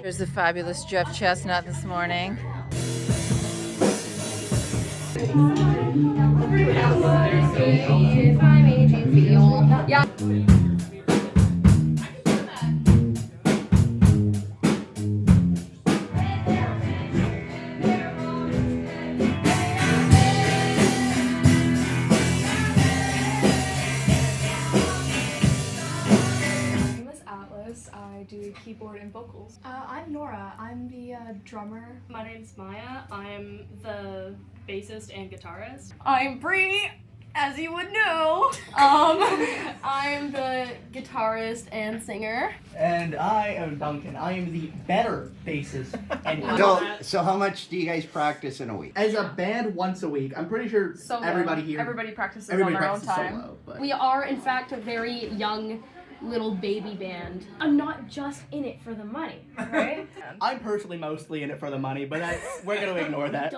Here's the fabulous Jeff Chestnut this morning. Yeah. I do keyboard and vocals. I'm Nora. I'm the drummer. My name's Maya. I'm the bassist and guitarist. I'm Bree, as you would know. I'm the guitarist and singer. And I am Duncan. I am the better bassist and So how much do you guys practice in a week? as a band once a week. I'm pretty sure everybody here practices everybody on their own practices time. solo. But We are, in fact, a very young little baby band. I'm not just in it for the money, right? I'm personally mostly in it for the money, but we're gonna ignore that.